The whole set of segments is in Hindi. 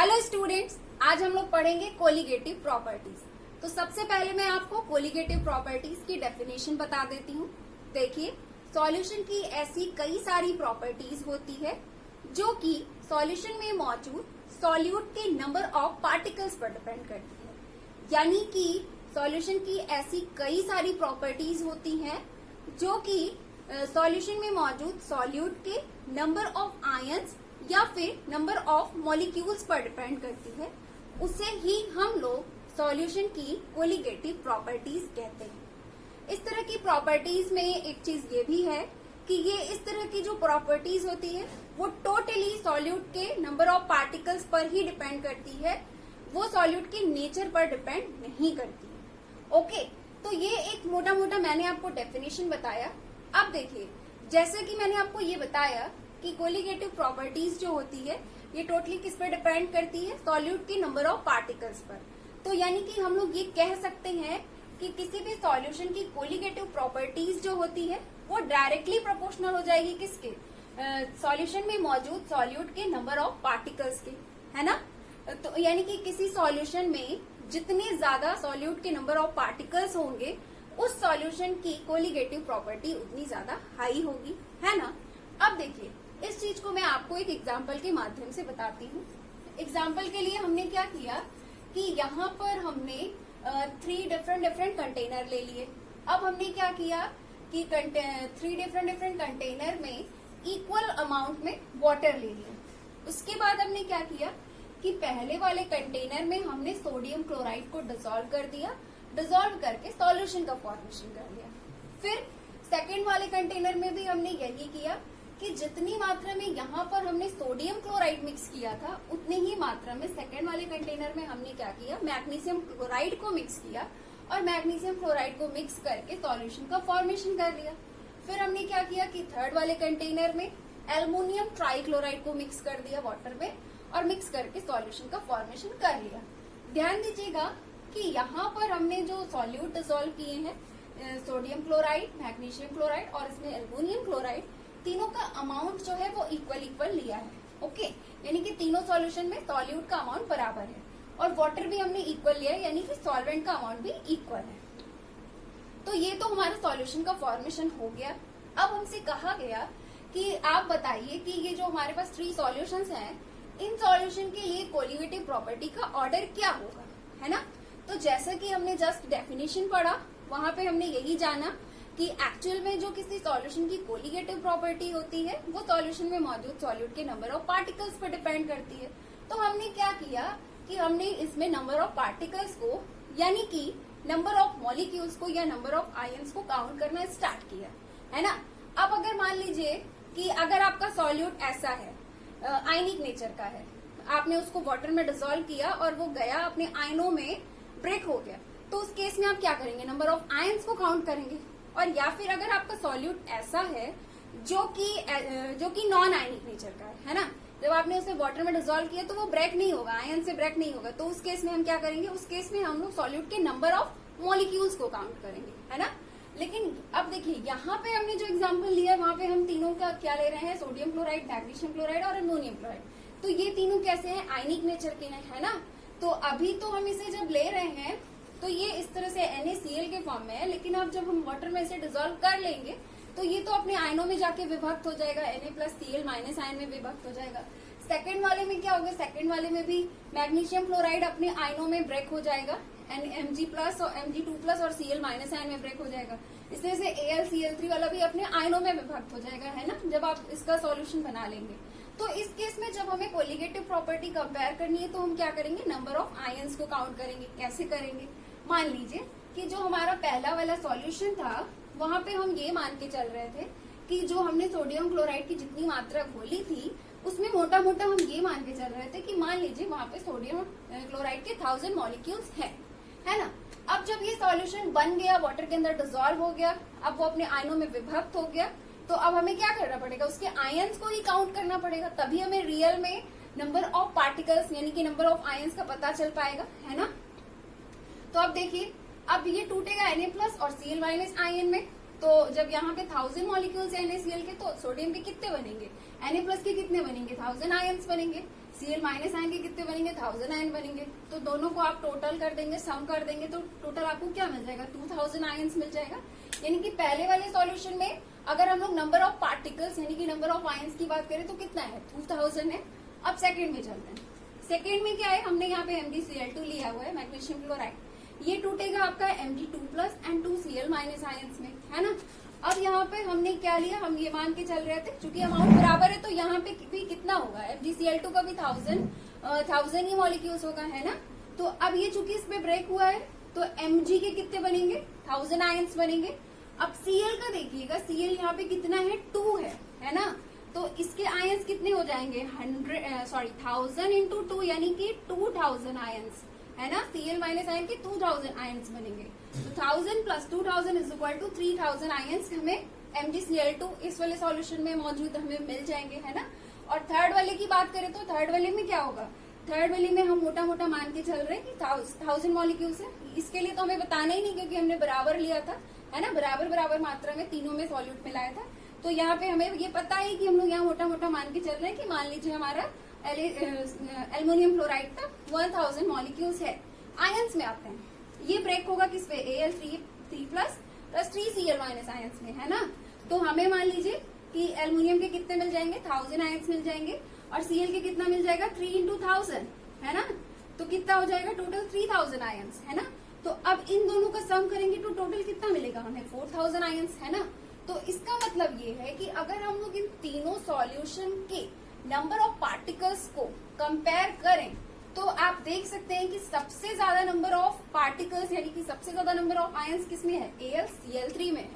हेलो स्टूडेंट्स, आज हम लोग पढ़ेंगे कोलिगेटिव प्रॉपर्टीज। तो सबसे पहले मैं आपको कोलिगेटिव प्रॉपर्टीज की डेफिनेशन बता देती हूँ। देखिए, सॉल्यूशन की ऐसी कई सारी प्रॉपर्टीज होती है जो कि सॉल्यूशन में मौजूद सॉल्यूट के नंबर ऑफ पार्टिकल्स पर डिपेंड करती है। यानी कि सॉल्यूशन की ऐसी कई सारी प्रॉपर्टीज होती हैं जो कि सॉल्यूशन में मौजूद सॉल्यूट के नंबर ऑफ आयंस या फिर नंबर ऑफ मॉलिक्यूल्स पर डिपेंड करती है। उसे ही हम लोग सॉल्यूशन की कोलिगेटिव प्रॉपर्टीज कहते हैं। इस तरह की प्रॉपर्टीज में एक चीज ये भी है कि ये इस तरह की जो प्रॉपर्टीज होती है वो टोटली सॉल्यूट के नंबर ऑफ पार्टिकल्स पर ही डिपेंड करती है, वो सॉल्यूट के नेचर पर डिपेंड नहीं करती है। ओके, तो ये एक मोटा मोटा मैंने आपको डेफिनेशन बताया। अब देखिए, जैसे कि मैंने आपको ये बताया कि कोलिगेटिव प्रॉपर्टीज जो होती है ये टोटली किस पर डिपेंड करती है, सॉल्यूट के नंबर ऑफ पार्टिकल्स पर। तो यानी कि हम लोग ये कह सकते हैं कि किसी भी सॉल्यूशन की कोलिगेटिव प्रॉपर्टीज जो होती है वो डायरेक्टली प्रोपोर्शनल हो जाएगी किसके, सॉल्यूशन में मौजूद सॉल्यूट के नंबर ऑफ पार्टिकल्स के, है ना। तो यानी कि किसी सॉल्यूशन में जितने ज्यादा सॉल्यूट के नंबर ऑफ पार्टिकल्स होंगे उस सॉल्यूशन की कोलिगेटिव प्रॉपर्टी उतनी ज्यादा हाई होगी, है ना। अब देखिए, इस चीज को मैं आपको एक एग्जाम्पल के माध्यम से बताती हूँ। एग्जाम्पल के लिए हमने क्या किया कि यहाँ पर हमने 3 डिफरेंट कंटेनर ले लिए। अब हमने क्या किया कि 3 डिफरेंट कंटेनर में इक्वल अमाउंट में वाटर ले लिया। उसके बाद हमने क्या किया कि पहले वाले कंटेनर में हमने सोडियम क्लोराइड को डिसॉल्व कर दिया, डिसॉल्व करके सॉल्यूशन का फॉर्मेशन कर लिया। फिर सेकेंड वाले कंटेनर में भी हमने यही किया कि जितनी मात्रा में यहाँ पर हमने सोडियम क्लोराइड मिक्स किया था उतनी ही मात्रा में सेकेंड वाले कंटेनर में हमने क्या किया, मैग्नीशियम क्लोराइड को मिक्स किया और मैग्नीशियम क्लोराइड को मिक्स करके सॉल्यूशन का फॉर्मेशन कर लिया। फिर हमने क्या किया कि थर्ड वाले कंटेनर में एल्युमिनियम ट्राइक्लोराइड को मिक्स कर दिया वाटर में और मिक्स करके सॉल्यूशन का फॉर्मेशन कर लिया। ध्यान दीजिएगा कि यहाँ पर हमने जो सॉल्यूट डिसॉल्व किए हैं, सोडियम क्लोराइड, मैग्नीशियम क्लोराइड और इसमें एल्युमिनियम क्लोराइड, तीनों का अमाउंट जो है वो इक्वल लिया है। ओके, यानी कि तीनों सॉल्यूशन में सॉल्यूट का अमाउंट बराबर है और वाटर भी हमने इक्वल लिया है, यानी कि सॉल्वेंट का अमाउंट भी इक्वल है। तो ये तो हमारा सॉल्यूशन का फॉर्मेशन हो गया। अब हमसे कहा गया कि आप बताइए कि ये जो हमारे पास 3 सॉल्यूशंस हैं, इन सॉल्यूशन के लिए कोलिगेटिव प्रॉपर्टी का ऑर्डर क्या होगा, है ना। तो जैसा कि हमने जस्ट डेफिनेशन पढ़ा, वहां पे हमने यही जाना कि एक्चुअल में जो किसी सॉल्यूशन की कोलिगेटिव प्रॉपर्टी होती है वो सॉल्यूशन में मौजूद सॉल्यूट के नंबर ऑफ पार्टिकल्स पर डिपेंड करती है। तो हमने क्या किया कि हमने इसमें नंबर ऑफ पार्टिकल्स को यानी कि नंबर ऑफ मॉलिक्यूल्स को या नंबर ऑफ आयंस को काउंट करना स्टार्ट किया, है ना। अब अगर मान लीजिए कि अगर आपका सॉल्यूट ऐसा है, आयनिक नेचर का है, आपने उसको वाटर में डिसॉल्व किया और वो गया अपने आयनों में ब्रेक हो गया, तो उस केस में आप क्या करेंगे, नंबर ऑफ आयंस को काउंट करेंगे। और या फिर अगर आपका सॉल्यूट ऐसा है जो कि नॉन आयनिक नेचर का है ना, जब आपने उसे वाटर में डिसॉल्व किया तो वो ब्रेक नहीं होगा, आयन से ब्रेक नहीं होगा, तो उस केस में हम क्या करेंगे, उस केस में हम लोग सॉल्यूट के नंबर ऑफ मॉलिक्यूल्स को काउंट करेंगे, है ना। लेकिन अब देखिए, यहाँ पे हमने जो एग्जाम्पल लिया वहां पे हम तीनों का क्या ले रहे हैं, सोडियम क्लोराइड, मैग्नीशियम क्लोराइड और अमोनियम क्लोराइड। तो ये तीनों कैसे हैं, आयनिक नेचर के हैं, है ना। तो अभी तो हम इसे जब ले रहे हैं तो ये इस तरह से NaCl के फॉर्म में है, लेकिन अब जब हम वाटर में इसे डिसॉल्व कर लेंगे तो ये तो अपने आयनों में जाके विभक्त हो जाएगा, Na+Cl- आयन में विभक्त हो जाएगा। सेकंड वाले में क्या होगा, सेकंड वाले में भी मैग्नीशियम क्लोराइड अपने आयनों में ब्रेक हो जाएगा, Mg+ और Mg2+ और Cl- आयन में ब्रेक हो जाएगा। इस तरह से AlCl3 वाला भी अपने आयनों में विभक्त हो जाएगा, है ना, जब आप इसका सॉल्यूशन बना लेंगे। तो इस केस में जब हमें कोलिगेटिव प्रॉपर्टी कंपेयर करनी है तो हम क्या करेंगे, नंबर ऑफ आयंस को काउंट करेंगे। कैसे करेंगे, मान लीजिए कि जो हमारा पहला वाला सॉल्यूशन था वहां पे हम ये मान के चल रहे थे कि जो हमने सोडियम क्लोराइड की जितनी मात्रा घोली थी उसमें मोटा मोटा हम ये मान के चल रहे थे कि मान लीजिए वहां पे सोडियम क्लोराइड के 1000 मॉलिक्यूल्स हैं, है ना। अब जब ये सॉल्यूशन बन गया, वाटर के अंदर डिसॉल्व हो गया, अब वो अपने आयनों में विभक्त हो गया, तो अब हमें क्या करना पड़ेगा, उसके आयंस को ही काउंट करना पड़ेगा, तभी हमें रियल में नंबर ऑफ पार्टिकल्स यानी कि नंबर ऑफ आयंस का पता चल पाएगा, है ना। तो अब देखिए, अब ये टूटेगा Na+ और Cl- आयन में, तो जब यहाँ पे 1000 मॉलिक्यूल्स NaCl के, तो सोडियम के कितने बनेंगे, Na+ के कितने बनेंगे, 1000 आयंस बनेंगे। Cl माइनस आयन के कितने बनेंगे, 1000 आयन बनेंगे। तो दोनों को आप टोटल कर देंगे, सम कर देंगे, तो टोटल आपको क्या मिल जाएगा, 2000 आयन्स मिल जाएगा। यानी कि पहले वाले सॉल्यूशन में अगर हम लोग नंबर ऑफ पार्टिकल्स यानी कि नंबर ऑफ आयन्स की बात करें तो कितना है, 2000 है। अब सेकेंड में चलते हैं। सेकेंड में क्या है, हमने यहाँ पे MgCl2 लिया हुआ है, मैग्नीशियम क्लोराइड। ये टूटेगा आपका Mg2+ and 2Cl minus ions में, है ना। अब यहाँ पे हमने क्या लिया, हम ये मान के चल रहे थे चूंकि अमाउंट बराबर है तो यहाँ पे भी कितना होगा, MgCl2 का भी 1000 ही मॉलिक्यूल्स होगा, है ना। तो अब ये चूंकि इसमें ब्रेक हुआ है तो Mg के कितने बनेंगे, 1000 आयन्स बनेंगे। अब Cl का देखिएगा, Cl यहाँ पे कितना है, 2 है ना। तो इसके आयन्स कितने हो जाएंगे, 1000 इंटू 2 यानी कि 2000 आयन्स, है ना। Cl माइनस आयन के 2000 आयन्स बनेंगे। तो 1000 plus 2000 is equal to 3000 ions हमें MgCl2 इस वाले सॉल्यूशन में मौजूद हमें मिल जाएंगे, है ना। और थर्ड वाले की बात करें तो थर्ड वाले में क्या होगा, थर्ड वाले में हम मोटा मोटा मान के चल रहे हैं कि 1000 मॉलिक्यूल्स है। इसके लिए तो हमें बताना ही नहीं क्योंकि हमने बराबर लिया था, है ना, बराबर बराबर मात्रा में तीनों में सॉल्यूट मिलाया था। तो यहाँ पे हमें ये पता है कि हम लोग यहाँ मोटा मोटा मान के चल रहे हैं कि मान लीजिए हमारा एल्युमिनियम क्लोराइड का 1000 मॉलिक्यूल्स है। आयंस में आते हैं, ये ब्रेक होगा किस पे, Al3+ plus 3Cl minus ions में, है ना। तो हमें मान लीजिए कि एल्युमिनियम के कितने मिल जाएंगे, 1000 आयंस मिल जाएंगे और Cl के कितना मिल जाएगा, 3 इंटू 1000, है ना। तो कितना हो जाएगा, टोटल 3000 आयंस, है ना। तो अब इन दोनों का सम करेंगे तो टोटल कितना मिलेगा हमें, 4000 आयंस, है ना। तो इसका मतलब ये है कि अगर हम लोग इन तीनों सॉल्यूशन के नंबर ऑफ पार्टिकल्स को कंपेयर करें तो आप देख सकते हैं कि सबसे ज्यादा नंबर ऑफ पार्टिकल्स यानी कि सबसे ज्यादा नंबर ऑफ आयंस किसमें है, AlCl3 में है।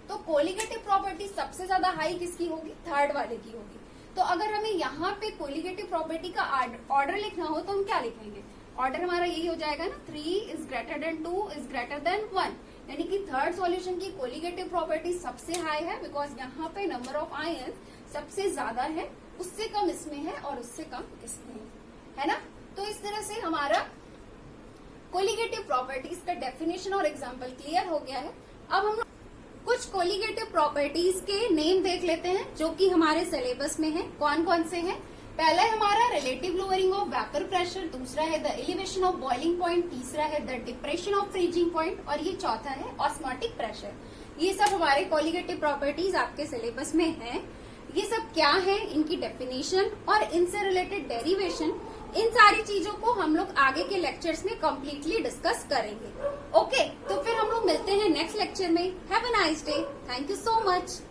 तो कोलिगेटिव प्रॉपर्टी सबसे ज्यादा हाई किसकी होगी, थर्ड वाले की होगी। तो अगर हमें यहाँ पे कोलिगेटिव प्रॉपर्टी का ऑर्डर लिखना हो तो हम क्या लिखेंगे, ऑर्डर हमारा यही हो जाएगा ना, 3 is greater than 2 is greater than 1, यानी कि थर्ड सॉल्यूशन की कोलिगेटिव प्रॉपर्टी सबसे हाई है बिकॉज यहाँ पे नंबर ऑफ आयंस सबसे ज्यादा है, उससे कम इसमें है और उससे कम इसमें है ना। तो इस तरह से हमारा कोलिगेटिव प्रॉपर्टीज का डेफिनेशन और एग्जांपल क्लियर हो गया है। अब हम कुछ कोलिगेटिव प्रॉपर्टीज के नेम देख लेते हैं जो कि हमारे सिलेबस में है। कौन कौन से हैं, पहला है हमारा relative lowering of vapour pressure, दूसरा है the elevation of boiling point, तीसरा है the depression of freezing point और ये चौथा है ऑस्मोटिक प्रेशर। ये सब हमारे कोलिगेटिव प्रॉपर्टीज आपके सिलेबस में है। ये सब क्या है, इनकी डेफिनेशन और इनसे रिलेटेड डेरिवेशन, इन सारी चीजों को हम लोग आगे के लेक्चर्स में कम्प्लीटली डिस्कस करेंगे। ओके, तो फिर हम लोग मिलते हैं नेक्स्ट लेक्चर में। Have a nice day, thank you so much.